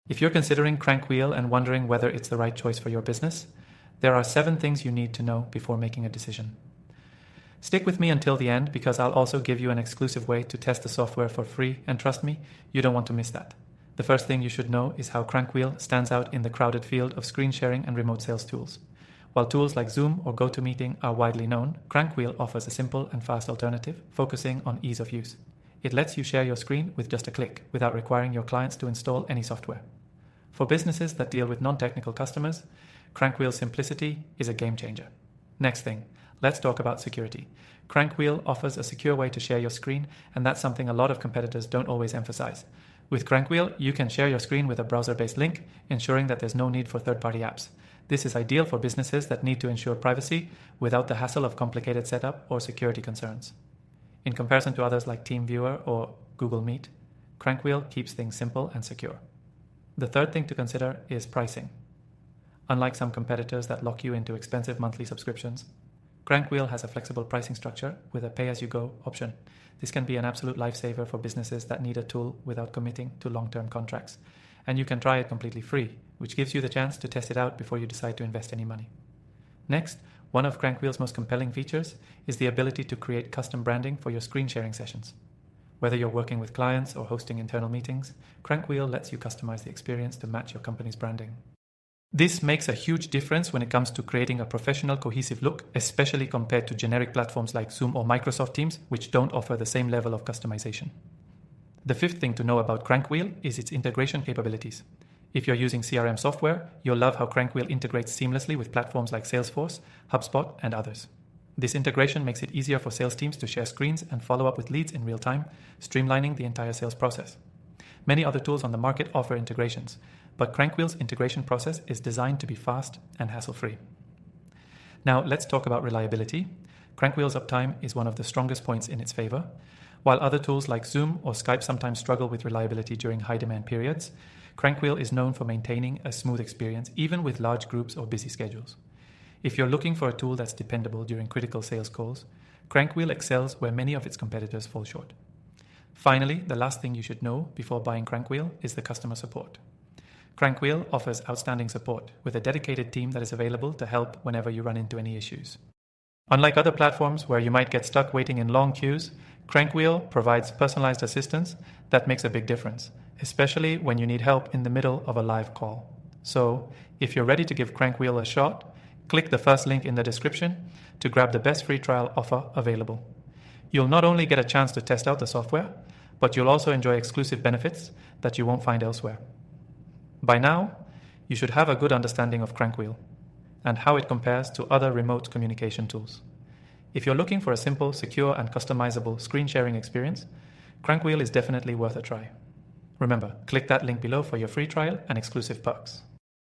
If you're considering CrankWheel and wondering whether it's the right choice for your business, there are 7 things you need to know before making a decision. Stick with me until the end because I'll also give you an exclusive way to test the software for free, and trust me, you don't want to miss that. The first thing you should know is how CrankWheel stands out in the crowded field of screen sharing and remote sales tools. While tools like Zoom or GoToMeeting are widely known, CrankWheel offers a simple and fast alternative, focusing on ease of use. It lets you share your screen with just a click, without requiring your clients to install any software. For businesses that deal with non-technical customers, CrankWheel's simplicity is a game changer. Next thing, let's talk about security. CrankWheel offers a secure way to share your screen, and that's something a lot of competitors don't always emphasize. With CrankWheel, you can share your screen with a browser-based link, ensuring that there's no need for third-party apps. This is ideal for businesses that need to ensure privacy without the hassle of complicated setup or security concerns. In comparison to others like TeamViewer or Google Meet, CrankWheel keeps things simple and secure. The third thing to consider is pricing. Unlike some competitors that lock you into expensive monthly subscriptions, CrankWheel has a flexible pricing structure with a pay-as-you-go option. This can be an absolute lifesaver for businesses that need a tool without committing to long-term contracts. And you can try it completely free, which gives you the chance to test it out before you decide to invest any money. Next, one of CrankWheel's most compelling features is the ability to create custom branding for your screen sharing sessions. Whether you're working with clients or hosting internal meetings, CrankWheel lets you customize the experience to match your company's branding. This makes a huge difference when it comes to creating a professional, cohesive look, especially compared to generic platforms like Zoom or Microsoft Teams, which don't offer the same level of customization. The fifth thing to know about CrankWheel is its integration capabilities. If you're using CRM software, you'll love how CrankWheel integrates seamlessly with platforms like Salesforce, HubSpot, and others. This integration makes it easier for sales teams to share screens and follow up with leads in real time, streamlining the entire sales process. Many other tools on the market offer integrations, but CrankWheel's integration process is designed to be fast and hassle-free. Now let's talk about reliability. CrankWheel's uptime is one of the strongest points in its favor. While other tools like Zoom or Skype sometimes struggle with reliability during high-demand periods, CrankWheel is known for maintaining a smooth experience even with large groups or busy schedules. If you're looking for a tool that's dependable during critical sales calls, CrankWheel excels where many of its competitors fall short. Finally, the last thing you should know before buying CrankWheel is the customer support. CrankWheel offers outstanding support with a dedicated team that is available to help whenever you run into any issues. Unlike other platforms where you might get stuck waiting in long queues, CrankWheel provides personalized assistance that makes a big difference, especially when you need help in the middle of a live call. So, if you're ready to give CrankWheel a shot, click the first link in the description to grab the best free trial offer available. You'll not only get a chance to test out the software, but you'll also enjoy exclusive benefits that you won't find elsewhere. By now, you should have a good understanding of CrankWheel and how it compares to other remote communication tools. If you're looking for a simple, secure, and customizable screen sharing experience, CrankWheel is definitely worth a try. Remember, click that link below for your free trial and exclusive perks.